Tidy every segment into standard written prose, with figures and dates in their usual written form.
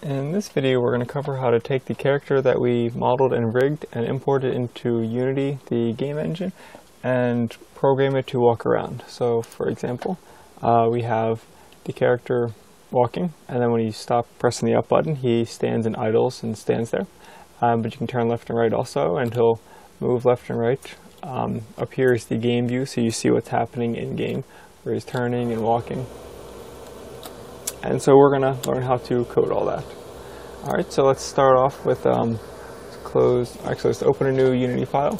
In this video, we're going to cover how to take the character that we modeled and rigged and import it into Unity, the game engine, and program it to walk around. So, for example, we have the character walking, and then when you stop pressing the up button, he stands and idles and stands there. But you can turn left and right also, and he'll move left and right. Up here is the game view, so you see what's happening in game, where he's turning and walking. And so we're going to learn how to code all that. Alright, so let's start off with, let's open a new Unity file.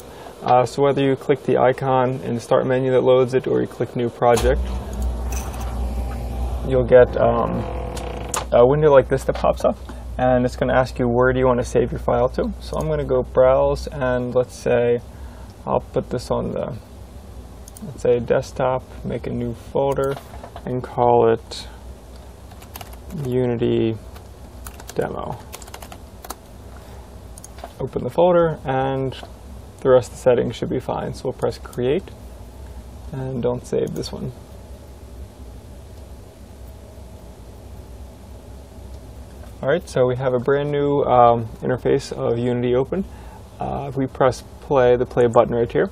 So whether you click the icon in the start menu that loads it, or you click new project, you'll get a window like this that pops up. And it's going to ask you where do you want to save your file to. So I'm going to go browse, and let's say I'll put this on the, let's say, desktop, make a new folder, and call it Unity Demo. Open the folder, and the rest of the settings should be fine. So we'll press create, and don't save this one. Alright, so we have a brand new interface of Unity open. If we press play, the play button right here,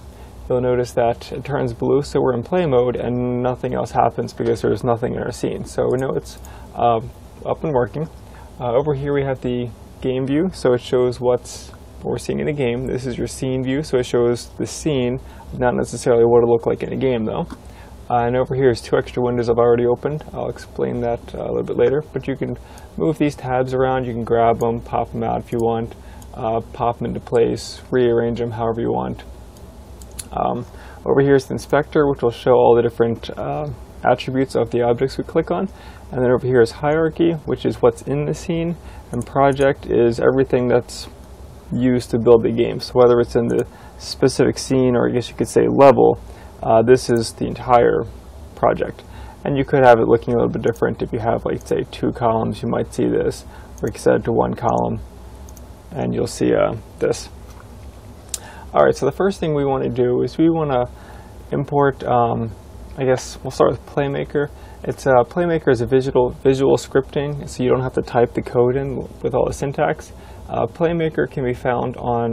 you'll notice that it turns blue, so we're in play mode and nothing else happens because there's nothing in our scene. So we know it's up and working. Over here we have the game view, so it shows what we're seeing in the game. This is your scene view, so it shows the scene, not necessarily what it'll look like in a game though. And over here is two extra windows I've already opened. I'll explain that a little bit later, but you can move these tabs around, you can grab them, pop them out if you want, pop them into place, rearrange them however you want. Over here is the inspector, which will show all the different attributes of the objects we click on. And then over here is hierarchy, which is what's in the scene, and project is everything that's used to build the game. So whether it's in the specific scene, or I guess you could say level, this is the entire project. And you could have it looking a little bit different. If you have, like, say, 2 columns, you might see this, or you can set it to 1 column, and you'll see this. Alright, so the first thing we want to do is we want to import, I guess we'll start with Playmaker. Playmaker is a visual scripting, so you don't have to type the code in with all the syntax. Playmaker can be found on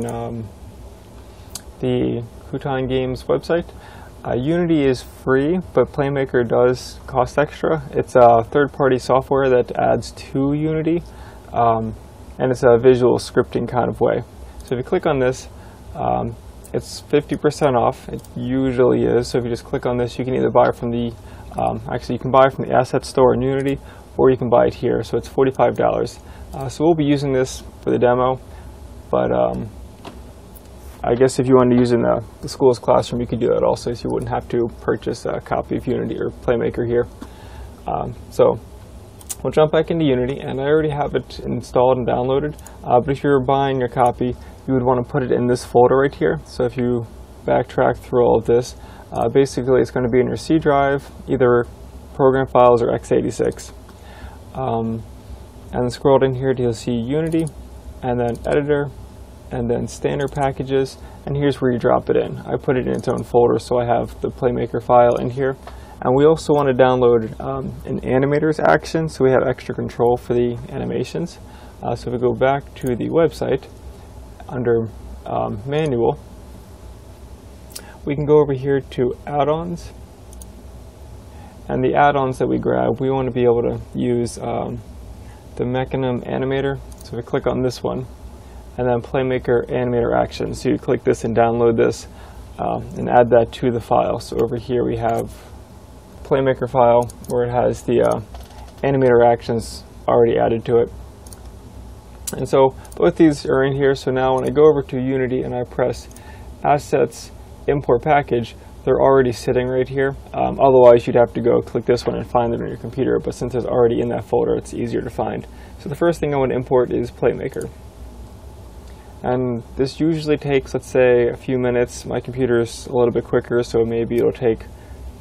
the Hutan Games website. Unity is free, but Playmaker does cost extra. It's a third-party software that adds to Unity, and it's a visual scripting kind of way. So if you click on this, it's 50% off. It usually is. So if you just click on this, you can either buy it from the actually you can buy it from the asset store in Unity, or you can buy it here. So it's $45. So we'll be using this for the demo, but I guess if you wanted to use it in the school's classroom, you could do that also, so you wouldn't have to purchase a copy of Unity or Playmaker here. So we'll jump back into Unity, and I already have it installed and downloaded, but if you're buying your copy, you would want to put it in this folder right here. So if you backtrack through all of this, basically it's going to be in your C drive, either program files or x86. And then scroll in here, you'll see Unity, and then Editor, and then Standard Packages, and here's where you drop it in. I put it in its own folder, so I have the Playmaker file in here. And we also want to download an animator's action, so we have extra control for the animations. So if we go back to the website, under Manual, we can go over here to Add-ons. And the add-ons that we grab, we want to be able to use the Mechanism Animator. So we click on this one, and then Playmaker Animator Action. So you click this and download this and add that to the file. So over here we have Playmaker file where it has the animator actions already added to it. And so both these are in here. So now when I go over to Unity and I press Assets, Import Package, they're already sitting right here. Otherwise you'd have to go click this one and find them on your computer, but since it's already in that folder, it's easier to find. So the first thing I want to import is Playmaker. And this usually takes, let's say, a few minutes. My computer's a little bit quicker, so maybe it'll take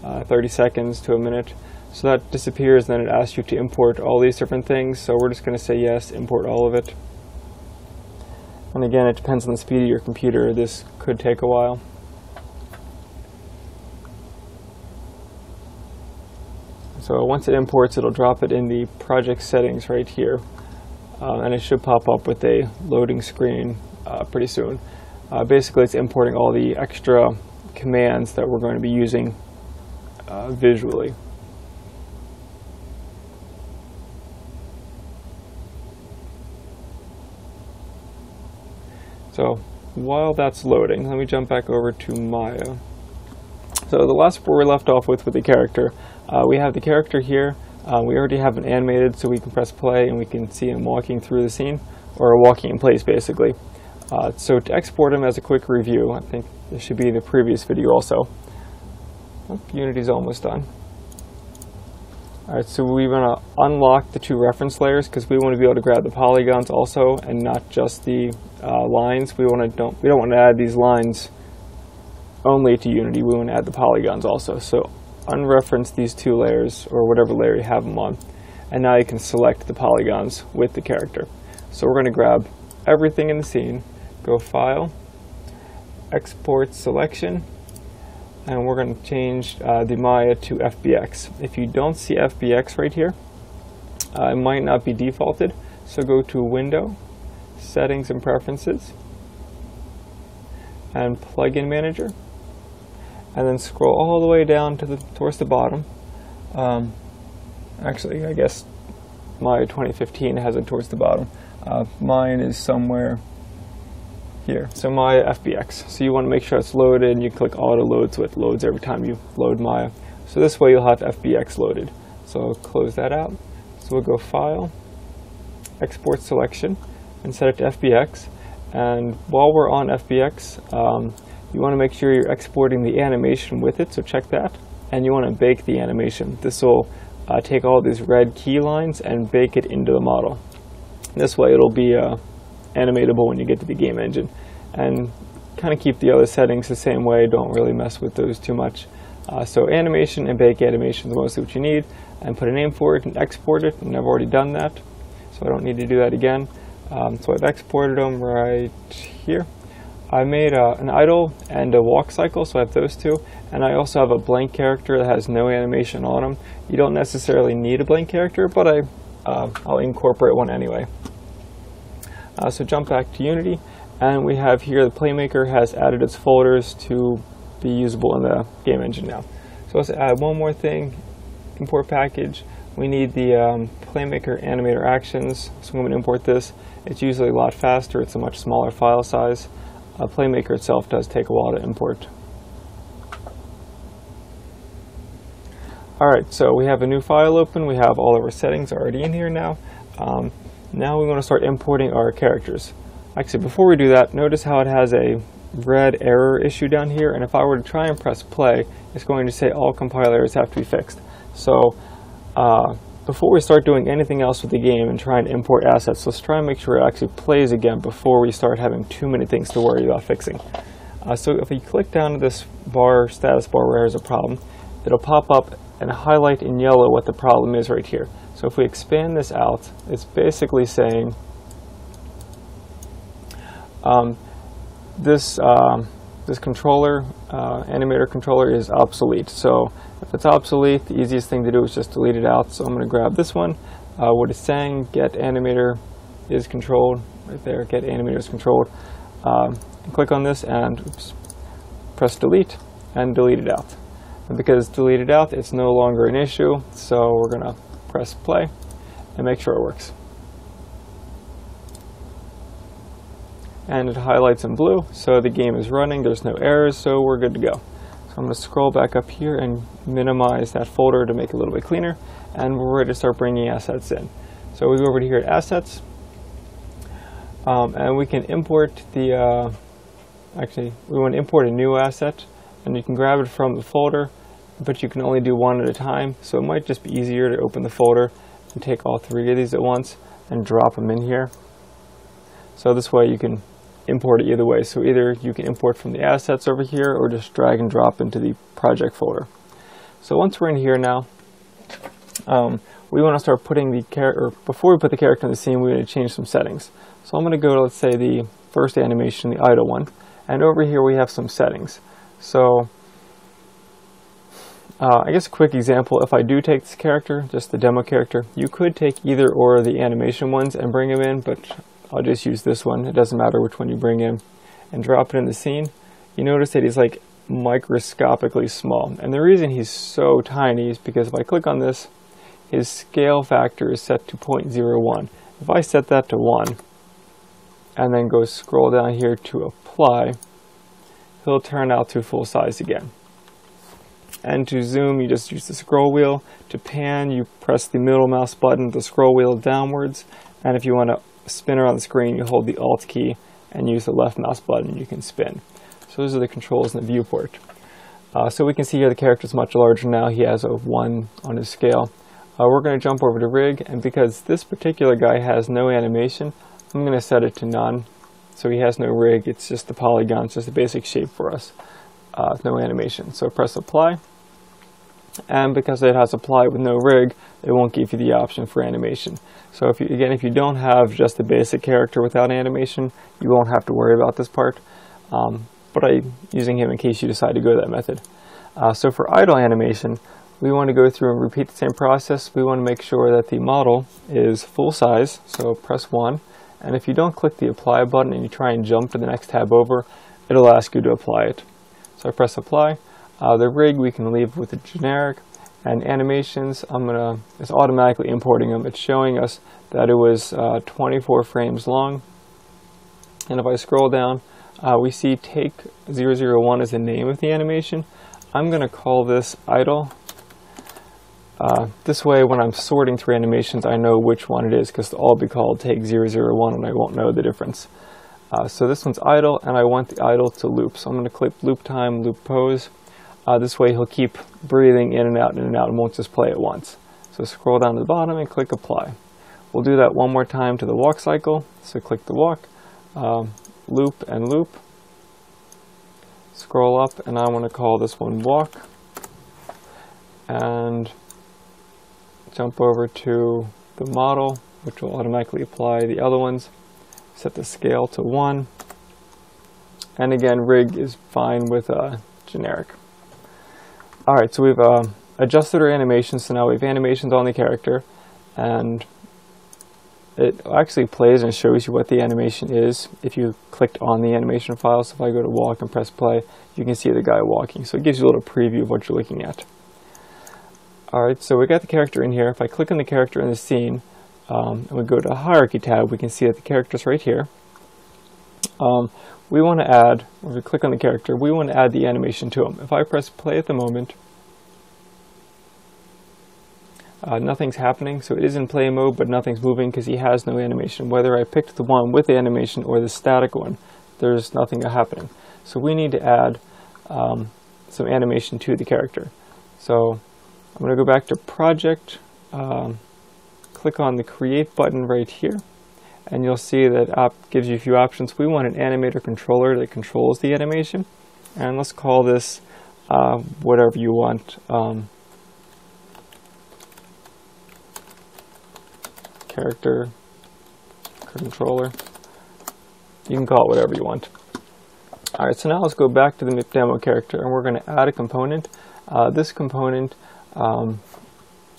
30 seconds to a minute. So that disappears, and then it asks you to import all these different things. So we're just going to say yes, import all of it. And again, it depends on the speed of your computer. This could take a while. So once it imports, it'll drop it in the project settings right here. and it should pop up with a loading screen pretty soon. Basically, it's importing all the extra commands that we're going to be using visually. So while that's loading, let me jump back over to Maya. So the last part we left off with the character, we have the character here. We already have him animated, so we can press play and we can see him walking through the scene, or walking in place basically. So to export him as a quick review, I think this should be in the previous video also. Oh, Unity's almost done. Alright, so we want to unlock the 2 reference layers because we want to be able to grab the polygons also, and not just the lines. We don't want to add these lines only to Unity. We want to add the polygons also. So unreference these 2 layers, or whatever layer you have them on, and now you can select the polygons with the character. So we're going to grab everything in the scene, go File, Export Selection, and we're going to change the Maya to FBX. If you don't see FBX right here, it might not be defaulted, so go to Window, Settings and Preferences, and Plugin Manager, and then scroll all the way down to towards the bottom. Actually, I guess Maya 2015 has it towards the bottom. Mine is somewhere here. So Maya FBX. So you want to make sure it's loaded, and you click auto load so it loads every time you load Maya. So this way you'll have FBX loaded. So I'll close that out. So we'll go File, Export Selection, and set it to FBX. And while we're on FBX, you want to make sure you're exporting the animation with it, so check that. And you want to bake the animation. This will take all these red key lines and bake it into the model. This way it'll be animatable when you get to the game engine, and kind of keep the other settings the same way. Don't really mess with those too much. So animation and bake animation is mostly what you need, and put a name for it and export it, and I've already done that, so I don't need to do that again. So I've exported them right here. I made an idle and a walk cycle, so I have those 2, and I also have a blank character that has no animation on him. You don't necessarily need a blank character, but I'll incorporate one anyway. So jump back to Unity, and we have here the Playmaker has added its folders to be usable in the game engine now. So let's add one more thing, import package. We need the Playmaker animator actions, so I'm going to import this. It's usually a lot faster, it's a much smaller file size. Playmaker itself does take a while to import. Alright, so we have a new file open, we have all of our settings already in here now. Now we want to start importing our characters. Actually, before we do that, notice how it has a red error issue down here, and if I were to try and press play, it's going to say all compile errors have to be fixed. So before we start doing anything else with the game and try and import assets, let's try and make sure it actually plays again before we start having too many things to worry about fixing. So if you click down to this bar, status bar, where there's a problem, it'll pop up and highlight in yellow what the problem is right here. So if we expand this out, it's basically saying this controller, animator controller, is obsolete. So if it's obsolete, the easiest thing to do is just delete it out. So I'm going to grab this one. What it's saying, get animator is controlled, right there, get animator is controlled. Click on this and press delete and delete it out. And because it's deleted out, it's no longer an issue. So we're going to press play and make sure it works. And it highlights in blue, so the game is running, there's no errors, so we're good to go. So I'm going to scroll back up here and minimize that folder to make it a little bit cleaner, and we're ready to start bringing assets in. So we go over to here at Assets, and we can import the, actually, we want to import a new asset, and you can grab it from the folder, but you can only do one at a time, so it might just be easier to open the folder and take all 3 of these at once and drop them in here. So this way you can import it either way. So either you can import from the assets over here or just drag and drop into the project folder. So once we're in here now, we want to start putting the character, or before we put the character in the scene, we want to change some settings. So I'm going to go to, let's say, the first animation, the idle one, and over here we have some settings. So I guess a quick example, if I do take this character, just the demo character, you could take either or of the animation ones and bring them in, but I'll just use this one. It doesn't matter which one you bring in, and drop it in the scene. You notice that he's like microscopically small, and the reason he's so tiny is because if I click on this, his scale factor is set to 0.01. If I set that to 1 and then go scroll down here to apply, he'll turn out to full size again. And to zoom, you just use the scroll wheel. To pan, you press the middle mouse button, the scroll wheel downwards, and if you want to spin around the screen, you hold the Alt key and use the left mouse button, you can spin. So those are the controls in the viewport. So we can see here the character is much larger now. He has a 1 on his scale. We're going to jump over to rig, and because this particular guy has no animation, I'm going to set it to none. So he has no rig, it's just the polygon, it's just a basic shape for us. No animation. So press apply, and because it has apply with no rig, it won't give you the option for animation. So if you don't have just a basic character without animation, you won't have to worry about this part. But I'm using him in case you decide to go that method. So for idle animation, we want to go through and repeat the same process. We want to make sure that the model is full size, so press 1. And if you don't click the apply button and you try and jump to the next tab over, it'll ask you to apply it. So I press apply. The rig we can leave with a generic, and animations, it's automatically importing them. It's showing us that it was 24 frames long. And if I scroll down, we see take 001 as the name of the animation. I'm going to call this idle. This way, when I'm sorting through animations, I know which one it is, because they'll all be called take 001 and I won't know the difference. So this one's idle, and I want the idle to loop. So I'm going to click loop time, loop pose. This way he'll keep breathing in and out and won't just play at once. So scroll down to the bottom and click apply. We'll do that one more time to the walk cycle. So click the walk, loop and loop. Scroll up, and I want to call this one walk. And jump over to the model, which will automatically apply the other ones. Set the scale to 1. And again, rig is fine with generic. Alright, so we've adjusted our animations, so now we have animations on the character, and it actually plays and shows you what the animation is if you clicked on the animation file. So if I go to walk and press play, you can see the guy walking. So it gives you a little preview of what you're looking at. Alright, so we got the character in here. If I click on the character in the scene, and we go to hierarchy tab, we can see that the character's right here. We want to add, when we click on the character, we want to add the animation to him. If I press play at the moment, nothing's happening, so it is in play mode, but nothing's moving because he has no animation. Whether I picked the one with the animation or the static one, there's nothing happening. So we need to add some animation to the character. So I'm going to go back to project, click on the create button right here, and you'll see that gives you a few options. We want an animator controller that controls the animation, and let's call this whatever you want. Character controller. You can call it whatever you want. Alright, so now let's go back to the demo character, and we're going to add a component. This component, I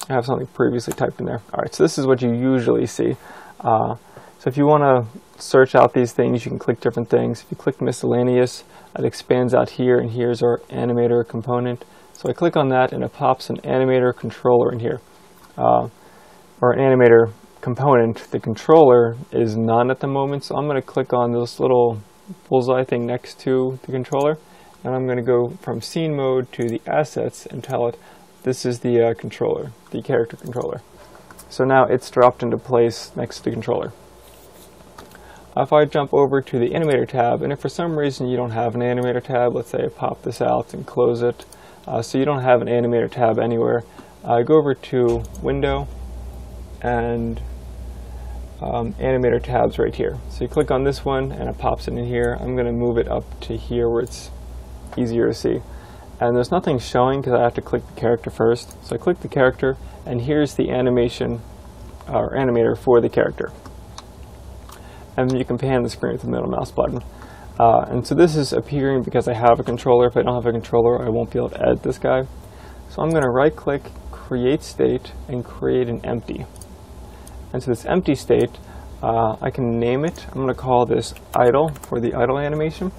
have something previously typed in there. Alright, so this is what you usually see. So if you want to search out these things, you can click different things. If you click miscellaneous, it expands out here, and here's our animator component. So I click on that, and it pops an animator controller in here, or an animator component. The controller is none at the moment, so I'm going to click on this little bullseye thing next to the controller, and I'm going to go from scene mode to the assets and tell it this is the controller, the character controller. So now it's dropped into place next to the controller. If I jump over to the animator tab, and if for some reason you don't have an animator tab, let's say I pop this out and close it, so you don't have an animator tab anywhere, go over to window and animator tabs right here. So you click on this one and it pops it in here. I'm going to move it up to here where it's easier to see. And there's nothing showing because I have to click the character first. So I click the character, and here's the animation or animator for the character. And then you can pan the screen with the middle mouse button. And so this is appearing because I have a controller. If I don't have a controller, I won't be able to edit this guy. So I'm going to right click, create state, and create an empty. And so this empty state, I can name it. I'm going to call this idle for the idle animation.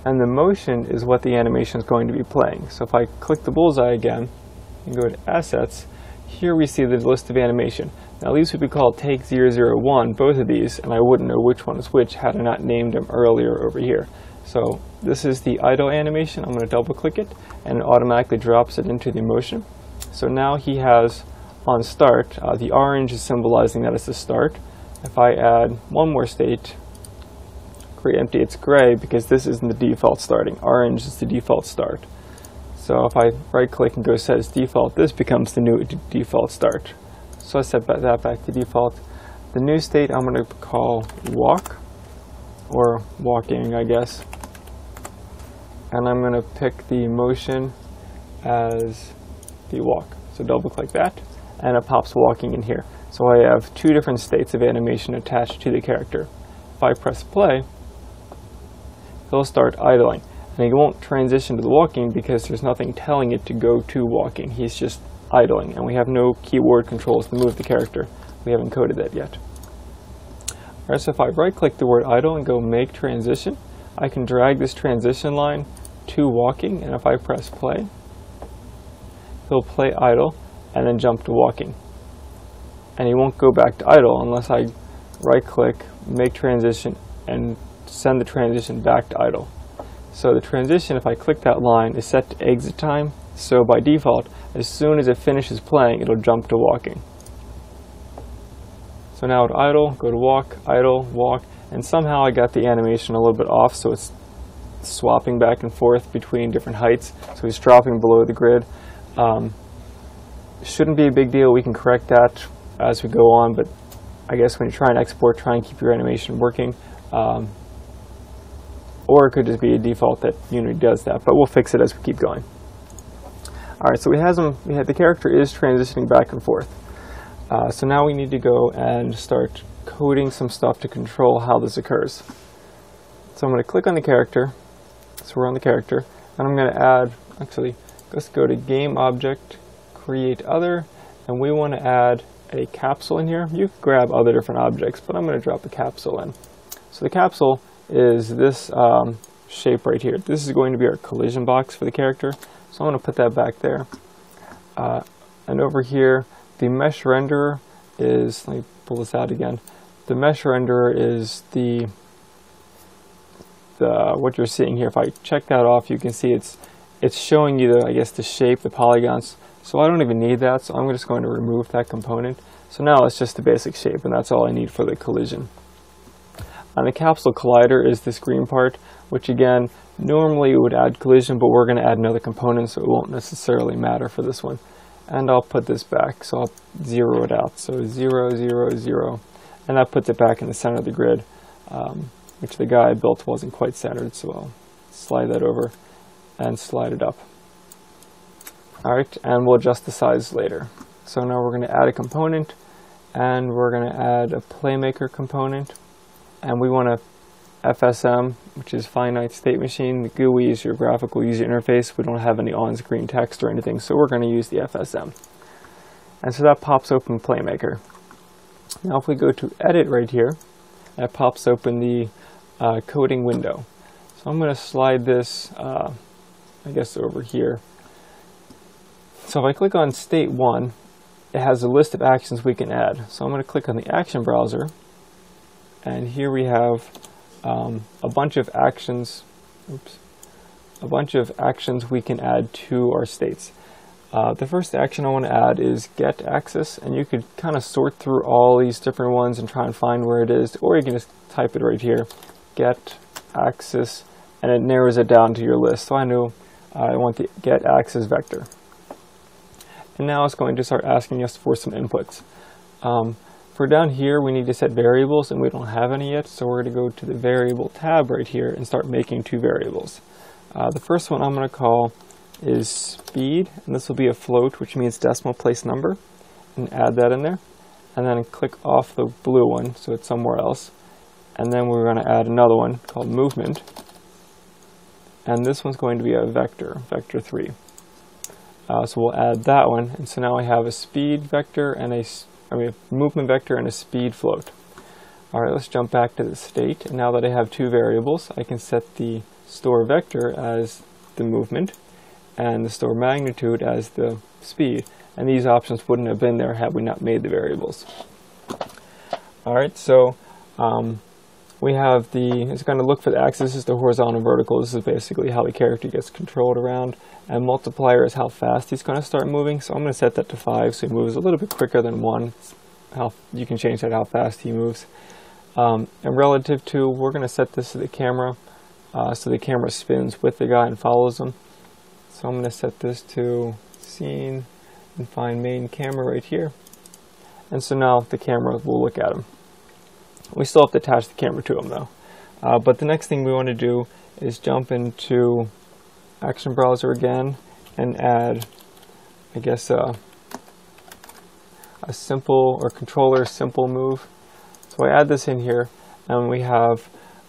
And the motion is what the animation is going to be playing. So if I click the bullseye again and go to assets, here we see the list of animation. Now these would be called take 001, both of these, and I wouldn't know which one is which had I not named them earlier over here. So this is the idle animation. I'm going to double click it and it automatically drops it into the motion. So now he has on start, the orange is symbolizing that it's the start. If I add one more state, create empty, it's gray because this isn't the default starting. Orange is the default start. So if I right click and go set as default, this becomes the new default start. So I set that back to default. The new state I'm going to call walk, or walking, I guess. And I'm going to pick the motion as the walk. So double click that and it pops walking in here. So I have two different states of animation attached to the character. If I press play, he'll start idling. And he won't transition to the walking because there's nothing telling it to go to walking. He's just idling, and we have no keyboard controls to move the character. We haven't coded that yet. Alright, so if I right click the word idle and go make transition, I can drag this transition line to walking, and if I press play, he'll play idle and then jump to walking. And he won't go back to idle unless I right click, make transition, and send the transition back to idle. So the transition, if I click that line, is set to exit time. So by default, as soon as it finishes playing, it'll jump to walking. So now at idle, go to walk, idle, walk, and somehow I got the animation a little bit off, so it's swapping back and forth between different heights. So he's dropping below the grid. Shouldn't be a big deal. We can correct that as we go on, but I guess when you try and export, try and keep your animation working. Or it could just be a default that Unity does that, but we'll fix it as we keep going. Alright, so we had the character is transitioning back and forth. So now we need to go and start coding some stuff to control how this occurs. So I'm going to click on the character. So we're on the character, and I'm going to add, actually, let's go to game object, create other, and we want to add a capsule in here. You can grab other different objects, but I'm going to drop a capsule in. So the capsule is this shape right here. This is going to be our collision box for the character. So I'm going to put that back there. And over here, the mesh renderer is, let me pull this out again. The mesh renderer is the what you're seeing here. If I check that off, you can see it's showing you the, I guess, the shape, the polygons. So I don't even need that, so I'm just going to remove that component. So now it's just the basic shape, and that's all I need for the collision. And the capsule collider is this green part, which again, normally it would add collision, but we're going to add another component, so it won't necessarily matter for this one. And I'll put this back, so I'll zero it out. So 0, 0, 0. And that puts it back in the center of the grid, which the guy I built wasn't quite centered, so I'll slide that over and slide it up. Alright, and we'll adjust the size later. So now we're going to add a component, and we're going to add a Playmaker component. And we want a FSM, which is finite state machine. The GUI is your graphical user interface. We don't have any on-screen text or anything, so we're going to use the FSM. And so that pops open Playmaker. Now if we go to edit right here, that pops open the coding window. So I'm going to slide this, I guess, over here. So if I click on state 1, it has a list of actions we can add. So I'm going to click on the action browser. And here we have a bunch of actions. A bunch of actions we can add to our states. The first action I want to add is get axis, and you could kind of sort through all these different ones and try and find where it is, or you can just type it right here, get axis, and it narrows it down to your list. So I know I want the get axis vector. And now it's going to start asking us for some inputs. For down here, we need to set variables, and we don't have any yet, so we're going to go to the variable tab right here and start making two variables. The first one I'm going to call is speed, and this will be a float, which means decimal place number, and add that in there. And then click off the blue one, so it's somewhere else. And then we're going to add another one called movement, and this one's going to be a vector, vector 3. So we'll add that one, and so now I have a speed vector and a movement vector and a speed float. All right, let's jump back to the state. And now that I have two variables, I can set the store vector as the movement and the store magnitude as the speed. And these options wouldn't have been there had we not made the variables. All right, so we have it's going to look for the axis. This is the horizontal and vertical. This is basically how the character gets controlled around. And multiplier is how fast he's going to start moving. So I'm going to set that to 5, so he moves a little bit quicker than 1. You can change that how fast he moves. And relative to, we're going to set this to the camera, so the camera spins with the guy and follows him. So I'm going to set this to scene and find main camera right here. And so now the camera will look at him. We still have to attach the camera to him though. But the next thing we want to do is jump into Action Browser again and add, I guess, a simple or controller simple move. So I add this in here, and we have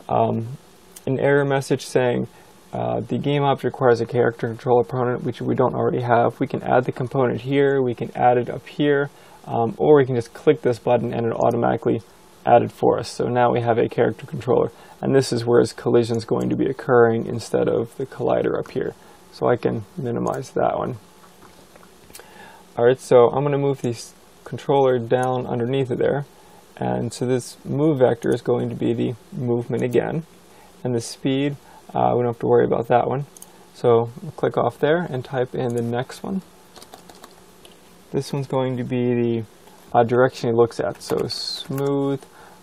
an error message saying the game object requires a character controller component, which we don't already have. We can add the component here, we can add it up here, or we can just click this button and it automatically added for us. So now we have a character controller, and this is where his collision is going to be occurring instead of the collider up here. So I can minimize that one. Alright, so I'm going to move the controller down underneath of there, and so this move vector is going to be the movement again, and the speed, we don't have to worry about that one. So we'll click off there and type in the next one. This one's going to be the direction he looks at, so smooth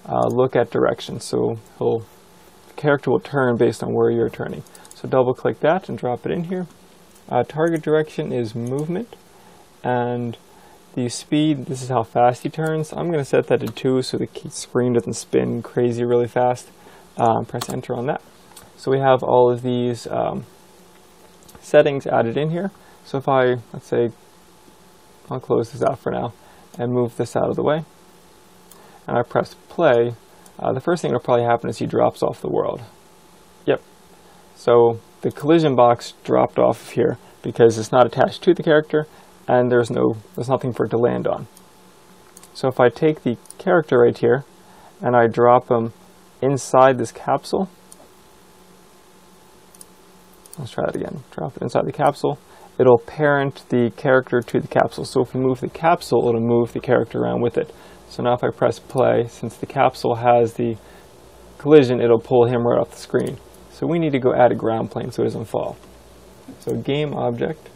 look at direction. So the character will turn based on where you're turning. So double click that and drop it in here. Target direction is movement, and the speed, this is how fast he turns. I'm going to set that to 2 so the screen doesn't spin crazy really fast. Press enter on that. So we have all of these settings added in here. So if let's say, I'll close this out for now and move this out of the way, and I press play, the first thing that'll probably happen is he drops off the world. Yep. So the collision box dropped off of here because it's not attached to the character, and there's nothing for it to land on. So if I take the character right here and I drop him inside this capsule, let's try that again. Drop it inside the capsule. It'll parent the character to the capsule. So if we move the capsule, it'll move the character around with it. So now if I press play, since the capsule has the collision, it'll pull him right off the screen. So we need to go add a ground plane so it doesn't fall. So game object,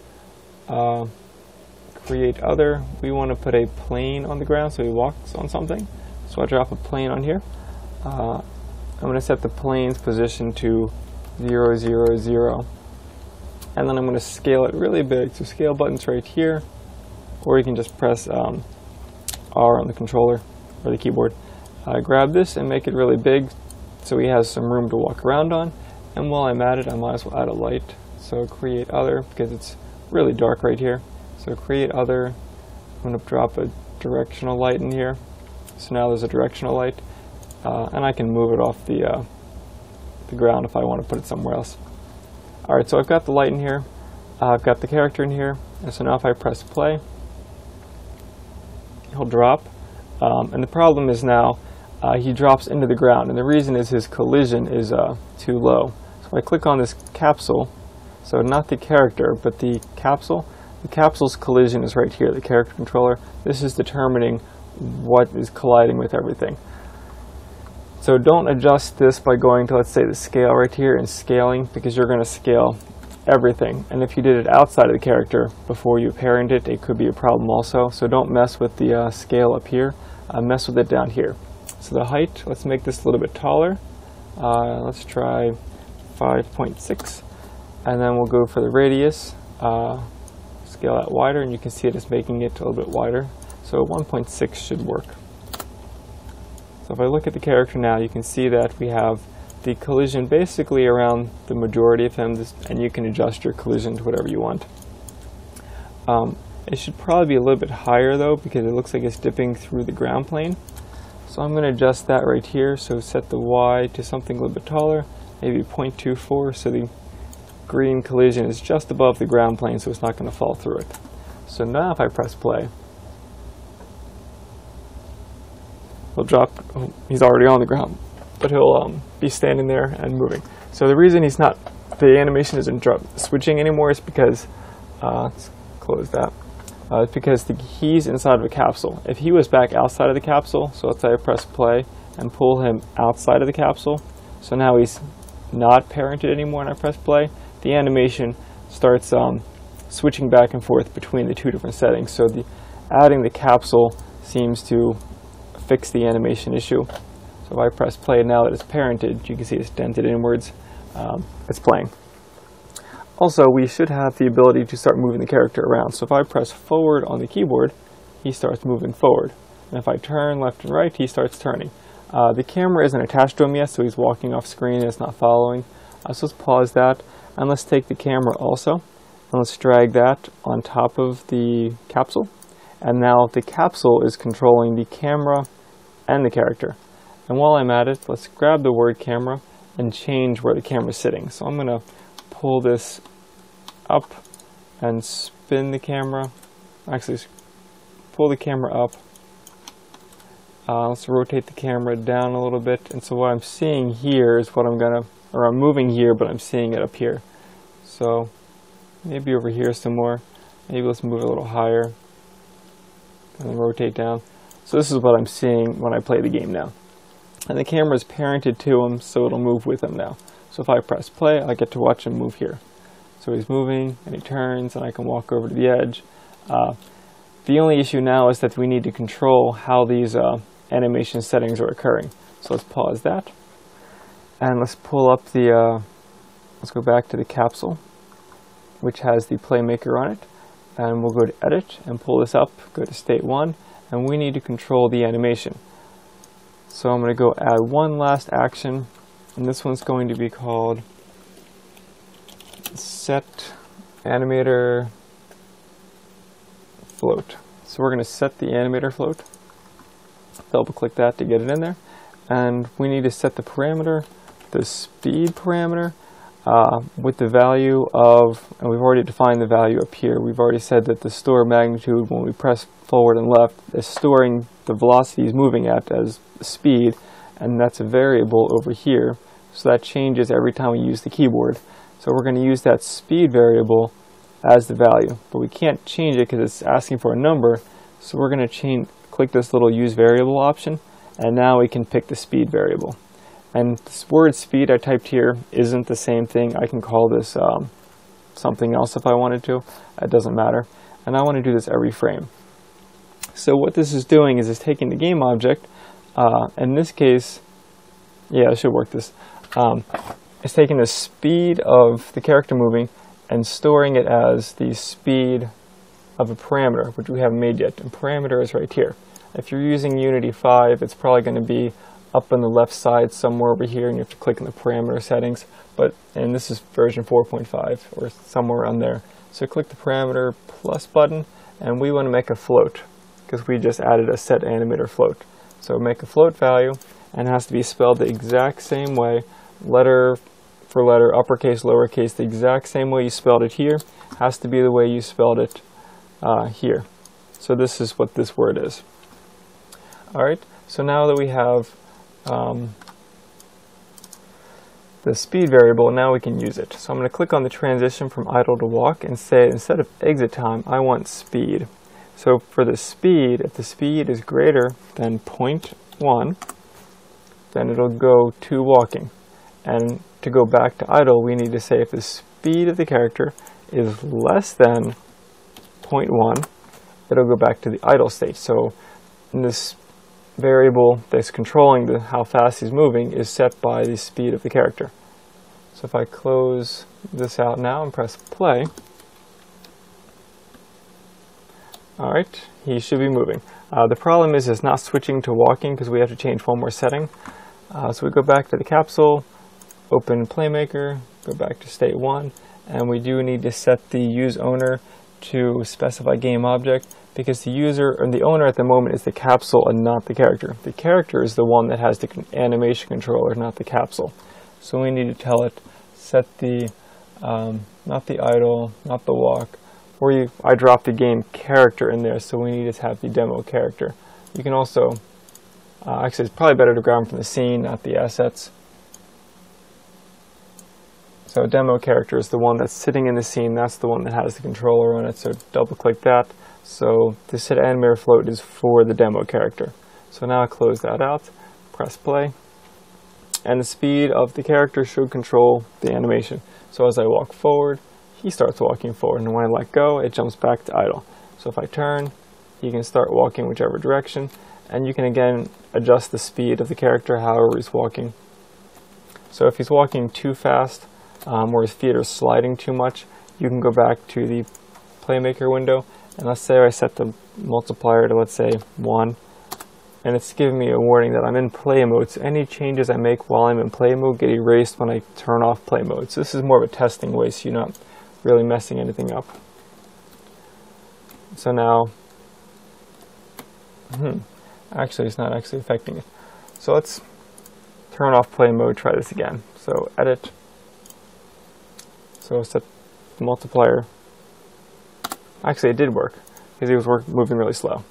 create other. We want to put a plane on the ground so he walks on something. So I drop a plane on here. I'm going to set the plane's position to 0, 0, 0. And then I'm going to scale it really big. So scale button's right here, or you can just press R on the controller or the keyboard. Grab this and make it really big so he has some room to walk around on. And while I'm at it, I might as well add a light. So create other, because it's really dark right here. So create other. I'm going to drop a directional light in here. So now there's a directional light, and I can move it off the ground if I want to put it somewhere else. Alright, so I've got the light in here, I've got the character in here, and so now if I press play, he'll drop, and the problem is now he drops into the ground, and the reason is his collision is too low. So if I click on this capsule, so not the character, but the capsule's collision is right here, the character controller. This is determining what is colliding with everything. So don't adjust this by going to, let's say, the scale right here and scaling, because you're going to scale everything. And if you did it outside of the character before you parent it, it could be a problem also. So don't mess with the scale up here. Mess with it down here. So the height, let's make this a little bit taller. Let's try 5.6. And then we'll go for the radius. Scale that wider, and you can see it is making it a little bit wider. So 1.6 should work. So if I look at the character now, you can see that we have the collision basically around the majority of him, and you can adjust your collision to whatever you want. It should probably be a little bit higher though, because it looks like it's dipping through the ground plane. So I'm going to adjust that right here, so set the Y to something a little bit taller, maybe 0.24, so the screen collision is just above the ground plane, so it's not going to fall through it. So now if I press play, he'll drop. Oh, he's already on the ground, but he'll be standing there and moving. So the reason the animation isn't switching anymore is because, let's close that. It's because he's inside of a capsule. If he was back outside of the capsule, so let's say I press play and pull him outside of the capsule, so now he's not parented anymore and I press play, the animation starts switching back and forth between the two different settings. So adding the capsule seems to fix the animation issue. So if I press play now that it's parented, you can see it's dented inwards. It's playing. Also, we should have the ability to start moving the character around. So if I press forward on the keyboard, he starts moving forward. And if I turn left and right, he starts turning. The camera isn't attached to him yet, so he's walking off screen and it's not following. So let's pause that, and let's take the camera also, and let's drag that on top of the capsule. And now the capsule is controlling the camera and the character. And while I'm at it, let's grab the word camera and change where the camera is sitting. So I'm going to pull this up and spin the camera. Actually, pull the camera up. Let's rotate the camera down a little bit. And so what I'm seeing here is what I'm moving here, but I'm seeing it up here. So maybe over here some more. Maybe let's move it a little higher and then rotate down. So this is what I'm seeing when I play the game now. And the camera is parented to him, so it'll move with him now. So if I press play, I get to watch him move here. So he's moving, and he turns, and I can walk over to the edge. The only issue now is that we need to control how these animation settings are occurring. So let's pause that. And let's pull up let's go back to the capsule, which has the Playmaker on it. And we'll go to Edit and pull this up, go to State 1, and we need to control the animation. So I'm going to go add one last action, and this one's going to be called Set Animator Float. So we're going to set the animator float. Double click that to get it in there. And we need to set the parameter, the speed parameter, with the value of, and we've already defined the value up here. We've already said that the store magnitude, when we press forward and left, is storing the velocity he's moving at as speed, and that's a variable over here. So that changes every time we use the keyboard. So we're going to use that speed variable as the value, but we can't change it because it's asking for a number. So we're going to click this little use variable option, and now we can pick the speed variable. And this word speed I typed here isn't the same thing. I can call this something else if I wanted to. It doesn't matter. And I want to do this every frame. So what this is doing is it's taking the game object. In this case, yeah, it should work this. It's taking the speed of the character moving and storing it as the speed of a parameter, which we haven't made yet. And parameter is right here. If you're using Unity 5, it's probably going to be up on the left side somewhere over here, and you have to click on the parameter settings. And this is version 4.5 or somewhere around there. So click the parameter plus button, and we want to make a float because we just added a set animator float. So make a float value, and it has to be spelled the exact same way, letter for letter, uppercase, lowercase, the exact same way you spelled it here has to be the way you spelled it here. So this is what this word is. All right. So now that we have the speed variable, now we can use it. So I'm going to click on the transition from idle to walk and say, instead of exit time, I want speed. So for the speed, if the speed is greater than 0.1, then it'll go to walking. And to go back to idle, we need to say if the speed of the character is less than 0.1, it'll go back to the idle state. So in this variable that's controlling how fast he's moving is set by the speed of the character. So if I close this out now and press play, alright, he should be moving. The problem is it's not switching to walking because we have to change one more setting. So we go back to the capsule, open Playmaker, go back to state 1, and we do need to set the use owner to specify game object, because the user and the owner at the moment is the capsule and not the character. The character is the one that has the animation controller, not the capsule. So we need to tell it set the not the idle, not the walk. Or I dropped the game character in there, so we need to have the demo character. You can also, actually it's probably better to grab them from the scene, not the assets. So demo character is the one that's sitting in the scene, that's the one that has the controller on it, so double click that. So this hit animator float is for the demo character. So now I close that out, press play, and the speed of the character should control the animation. So as I walk forward, he starts walking forward, and when I let go, it jumps back to idle. So if I turn, he can start walking whichever direction, and you can again adjust the speed of the character however he's walking. So if he's walking too fast, or his feet are sliding too much, you can go back to the Playmaker window, and let's say I set the multiplier to, let's say, 1, and it's giving me a warning that I'm in play mode, so any changes I make while I'm in play mode get erased when I turn off play mode. So this is more of a testing way, so you're not really messing anything up. So now, actually it's not actually affecting it. So let's turn off play mode, try this again. So edit, so set the multiplier. Actually it did work, because he was moving really slow.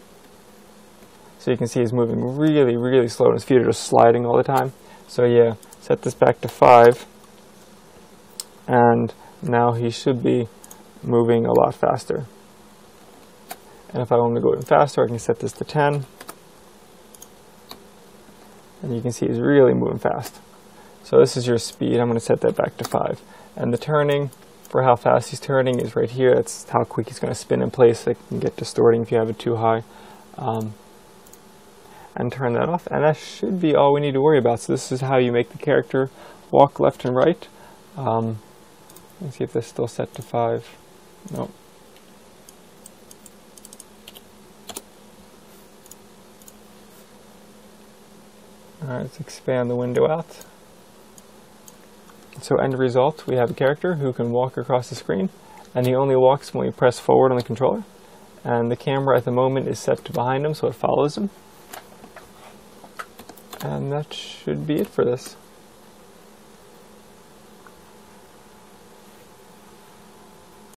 So you can see he's moving really, really slow, and his feet are just sliding all the time. So yeah, set this back to 5, and now he should be moving a lot faster. And if I want to go even faster, I can set this to 10. And you can see he's really moving fast. So this is your speed. I'm going to set that back to 5. And the turning, for how fast he's turning, is right here. That's how quick he's going to spin in place. It can get distorting if you have it too high. And turn that off. And that should be all we need to worry about. So this is how you make the character walk left and right. Let's see if this is still set to 5. Nope. Alright, let's expand the window out. So end result, we have a character who can walk across the screen, and he only walks when we press forward on the controller. And the camera at the moment is set to behind him, so it follows him. And that should be it for this.